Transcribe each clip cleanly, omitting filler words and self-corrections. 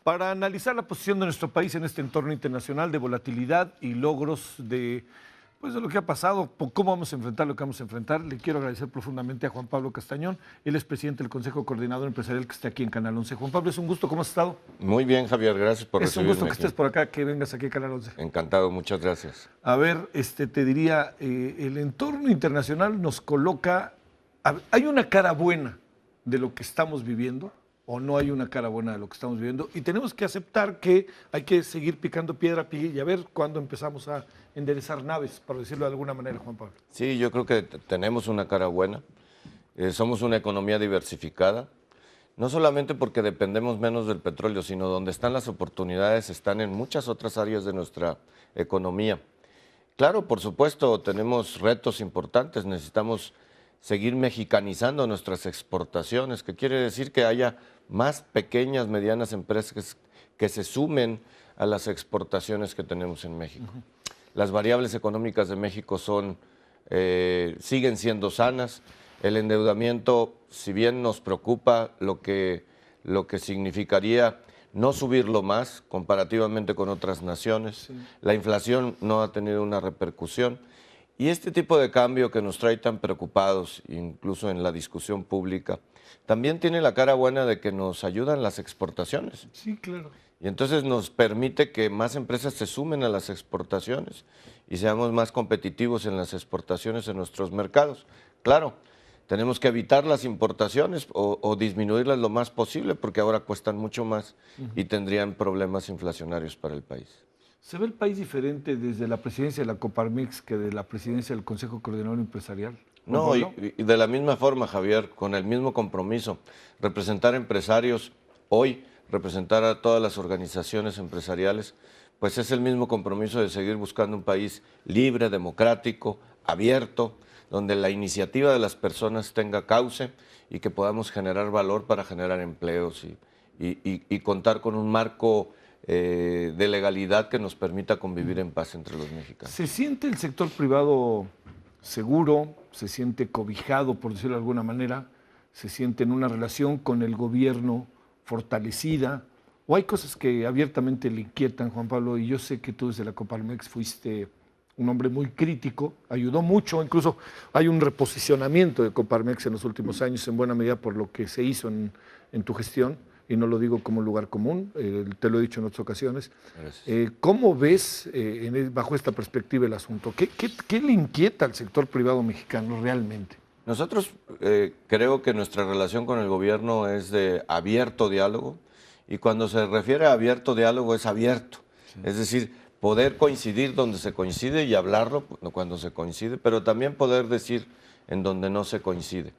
para analizar la posición de nuestro país en este entorno internacional de volatilidad y logros de, pues, de lo que ha pasado, cómo vamos a enfrentar lo que vamos a enfrentar. Le quiero agradecer profundamente a Juan Pablo Castañón, él es presidente del Consejo Coordinador Empresarial que está aquí en Canal 11. Juan Pablo, es un gusto, ¿cómo has estado? Muy bien, Javier, gracias por recibirme. Es un gusto que estés por acá, que vengas aquí a Canal 11. Encantado, muchas gracias. A ver, te diría, el entorno internacional nos coloca, hay una cara buena de lo que estamos viviendo, o no hay una cara buena de lo que estamos viviendo, y tenemos que aceptar que hay que seguir picando piedra y a ver cuándo empezamos a enderezar naves, por decirlo de alguna manera, Juan Pablo. Sí, yo creo que tenemos una cara buena. Somos una economía diversificada, no solamente porque dependemos menos del petróleo, sino donde están las oportunidades están en muchas otras áreas de nuestra economía. Claro, por supuesto, tenemos retos importantes, necesitamos seguir mexicanizando nuestras exportaciones, que quiere decir que haya más pequeñas, medianas empresas que se sumen a las exportaciones que tenemos en México. Las variables económicas de México siguen siendo sanas. El endeudamiento, si bien nos preocupa lo que significaría no subirlo más comparativamente con otras naciones, la inflación no ha tenido una repercusión. Y este tipo de cambio que nos trae tan preocupados, incluso en la discusión pública, también tiene la cara buena de que nos ayudan las exportaciones. Sí, claro. Y entonces nos permite que más empresas se sumen a las exportaciones y seamos más competitivos en las exportaciones en nuestros mercados. Claro, tenemos que evitar las importaciones o disminuirlas lo más posible porque ahora cuestan mucho más y tendrían problemas inflacionarios para el país. ¿Se ve el país diferente desde la presidencia de la Coparmex que de la presidencia del Consejo Coordinador Empresarial? No, y de la misma forma, Javier, con el mismo compromiso, representar empresarios hoy, representar a todas las organizaciones empresariales, pues es el mismo compromiso de seguir buscando un país libre, democrático, abierto, donde la iniciativa de las personas tenga cauce y que podamos generar valor para generar empleos y contar con un marco de legalidad que nos permita convivir en paz entre los mexicanos. ¿Se siente el sector privado seguro? ¿Se siente cobijado, por decirlo de alguna manera? ¿Se siente en una relación con el gobierno fortalecida? ¿O hay cosas que abiertamente le inquietan, Juan Pablo? Y yo sé que tú desde la Coparmex fuiste un hombre muy crítico, ayudó mucho, incluso hay un reposicionamiento de Coparmex en los últimos años, en buena medida por lo que se hizo en tu gestión, y no lo digo como un lugar común, te lo he dicho en otras ocasiones. ¿Cómo ves bajo esta perspectiva el asunto? ¿Qué le inquieta al sector privado mexicano realmente? Nosotros creo que nuestra relación con el gobierno es de abierto diálogo, y cuando se refiere a abierto diálogo es abierto, es decir, poder coincidir donde se coincide y hablarlo cuando se coincide, pero también poder decir en donde no se coincide.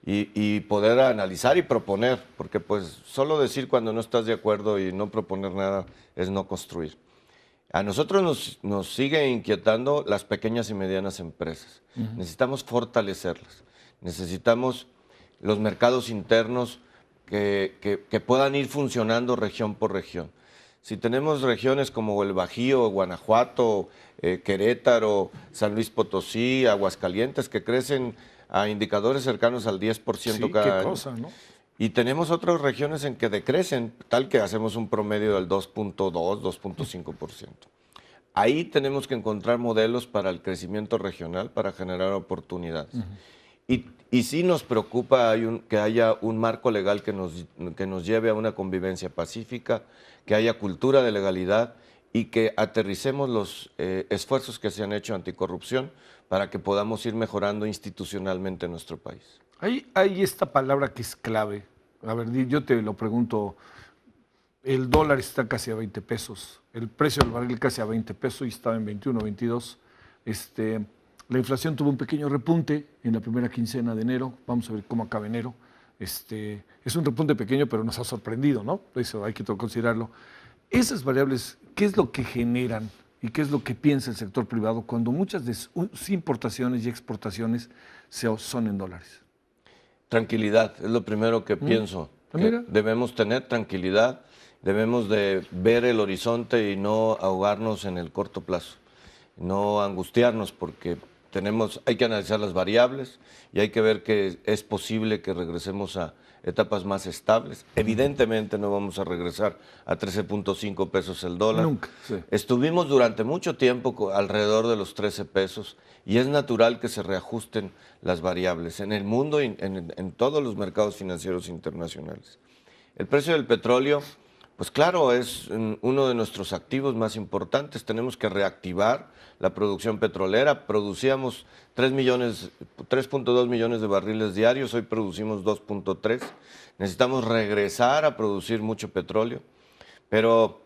Y poder analizar y proponer, porque pues solo decir cuando no estás de acuerdo y no proponer nada es no construir. A nosotros nos sigue inquietando las pequeñas y medianas empresas. Necesitamos fortalecerlas, necesitamos los mercados internos que puedan ir funcionando región por región. Si tenemos regiones como el Bajío, Guanajuato, Querétaro, San Luis Potosí, Aguascalientes, que crecen a indicadores cercanos al 10% cada año. Cosa, ¿no? Y tenemos otras regiones en que decrecen, tal que hacemos un promedio del 2.2, 2.5%. Ahí tenemos que encontrar modelos para el crecimiento regional, para generar oportunidades. Y sí nos preocupa que haya un marco legal que nos lleve a una convivencia pacífica, que haya cultura de legalidad y que aterricemos los esfuerzos que se han hecho anticorrupción para que podamos ir mejorando institucionalmente nuestro país. Hay esta palabra que es clave. A ver, yo te lo pregunto. El dólar está casi a 20 pesos. El precio del barril casi a 20 pesos y estaba en 21, 22. La inflación tuvo un pequeño repunte en la primera quincena de enero. Vamos a ver cómo acaba enero. Es un repunte pequeño, pero nos ha sorprendido, ¿no? Eso hay que considerarlo. Esas variables, ¿qué es lo que generan y qué es lo que piensa el sector privado cuando muchas de sus importaciones y exportaciones son en dólares? Tranquilidad, es lo primero que pienso. Que debemos tener tranquilidad, debemos de ver el horizonte y no ahogarnos en el corto plazo, no angustiarnos porque hay que analizar las variables y hay que ver que es posible que regresemos a etapas más estables. Evidentemente no vamos a regresar a 13.5 pesos el dólar. Nunca, sí. Estuvimos durante mucho tiempo alrededor de los 13 pesos y es natural que se reajusten las variables en el mundo y en todos los mercados financieros internacionales. El precio del petróleo, pues claro, es uno de nuestros activos más importantes. Tenemos que reactivar la producción petrolera. Producíamos 3.2 millones de barriles diarios, hoy producimos 2.3. Necesitamos regresar a producir mucho petróleo, pero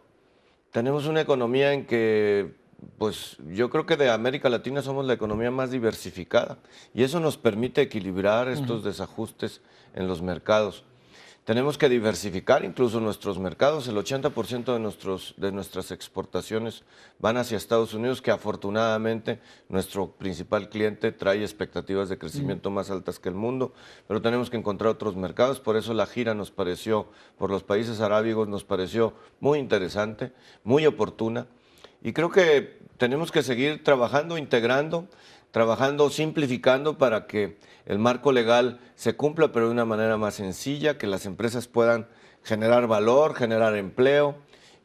tenemos una economía en que, pues yo creo que de América Latina somos la economía más diversificada y eso nos permite equilibrar estos desajustes en los mercados. Tenemos que diversificar incluso nuestros mercados. El 80% de nuestras exportaciones van hacia Estados Unidos, que afortunadamente nuestro principal cliente trae expectativas de crecimiento más altas que el mundo, pero tenemos que encontrar otros mercados. Por eso la gira nos pareció, por los países arábigos, nos pareció muy interesante, muy oportuna. Y creo que tenemos que seguir trabajando, integrando, trabajando, simplificando para que el marco legal se cumpla, pero de una manera más sencilla, que las empresas puedan generar valor, generar empleo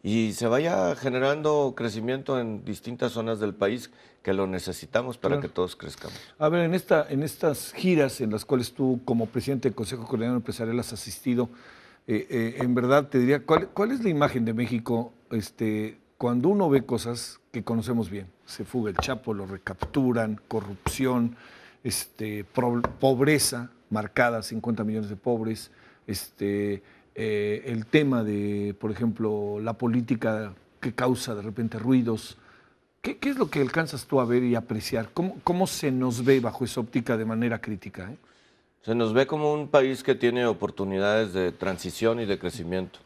y se vaya generando crecimiento en distintas zonas del país que lo necesitamos para que todos crezcamos. A ver, en estas giras en las cuales tú como presidente del Consejo Coordinador Empresarial has asistido, en verdad te diría, ¿cuál es la imagen de México cuando uno ve cosas que conocemos bien? Se fuga el Chapo, lo recapturan, corrupción, pobreza marcada, 50 millones de pobres, el tema de, por ejemplo, la política que causa de repente ruidos. ¿Qué es lo que alcanzas tú a ver y apreciar? ¿Cómo se nos ve bajo esa óptica de manera crítica? Se nos ve como un país que tiene oportunidades de transición y de crecimiento.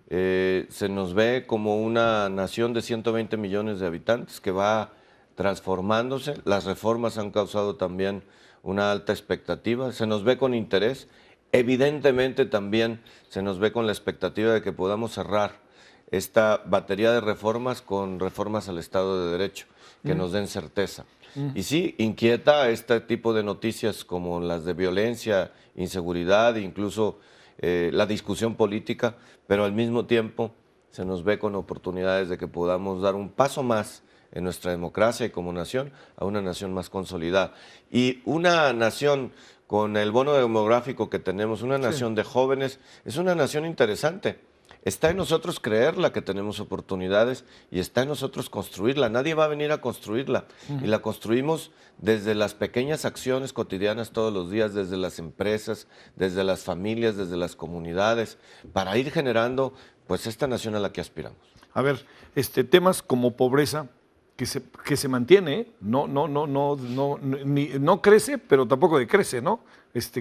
Se nos ve como una nación de 120 millones de habitantes que va transformándose. Las reformas han causado también una alta expectativa. Se nos ve con interés. Evidentemente también se nos ve con la expectativa de que podamos cerrar esta batería de reformas con reformas al Estado de Derecho, que nos den certeza. Y sí, inquieta este tipo de noticias como las de violencia, inseguridad, incluso la discusión política, pero al mismo tiempo se nos ve con oportunidades de que podamos dar un paso más en nuestra democracia y como nación a una nación más consolidada. Y una nación con el bono demográfico que tenemos, una nación de jóvenes, es una nación interesante. Está en nosotros creerla que tenemos oportunidades y está en nosotros construirla. Nadie va a venir a construirla. Y la construimos desde las pequeñas acciones cotidianas todos los días, desde las empresas, desde las familias, desde las comunidades, para ir generando pues esta nación a la que aspiramos. A ver, temas como pobreza, que se mantiene, no crece, pero tampoco decrece, ¿no?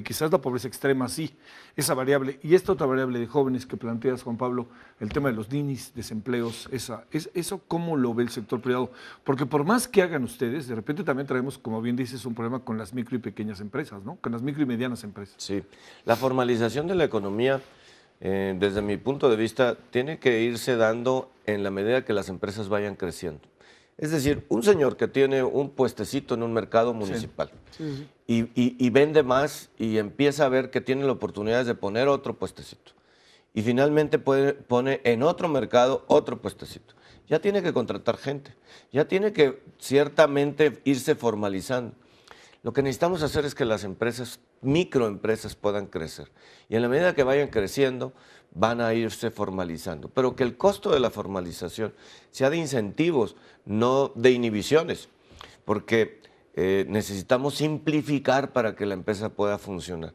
Quizás la pobreza extrema sí, esa variable. Y esta otra variable de jóvenes que planteas, Juan Pablo, el tema de los ninis, desempleos, eso ¿cómo lo ve el sector privado? Porque por más que hagan ustedes, de repente también traemos, como bien dices, un problema con las micro y pequeñas empresas, ¿no? Con las micro y medianas empresas. Sí, la formalización de la economía, desde mi punto de vista, tiene que irse dando en la medida que las empresas vayan creciendo. Es decir, un señor que tiene un puestecito en un mercado municipal y vende más y empieza a ver que tiene la oportunidad de poner otro puestecito y finalmente pone en otro mercado otro puestecito. Ya tiene que contratar gente, ya tiene que ciertamente irse formalizando. Lo que necesitamos hacer es que las empresas, microempresas, puedan crecer. Y en la medida que vayan creciendo, van a irse formalizando. Pero que el costo de la formalización sea de incentivos, no de inhibiciones. Porque necesitamos simplificar para que la empresa pueda funcionar.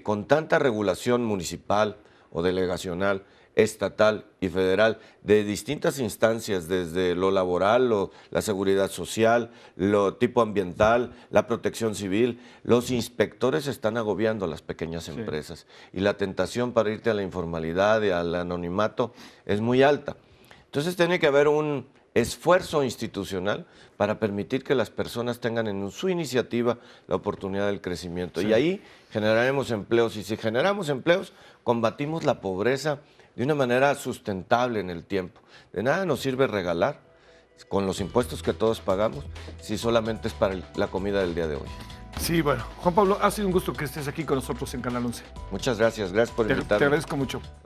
Con tanta regulación municipal o delegacional, estatal y federal, de distintas instancias, desde lo laboral, la seguridad social, lo tipo ambiental, la protección civil, los inspectores están agobiando a las pequeñas empresas y la tentación para irte a la informalidad y al anonimato es muy alta. Entonces tiene que haber un esfuerzo institucional para permitir que las personas tengan en su iniciativa la oportunidad del crecimiento. Y ahí generaremos empleos y si generamos empleos, combatimos la pobreza de una manera sustentable en el tiempo. De nada nos sirve regalar con los impuestos que todos pagamos si solamente es para la comida del día de hoy. Sí, bueno. Juan Pablo, ha sido un gusto que estés aquí con nosotros en Canal 11. Muchas gracias por Te invitarme. agradezco mucho.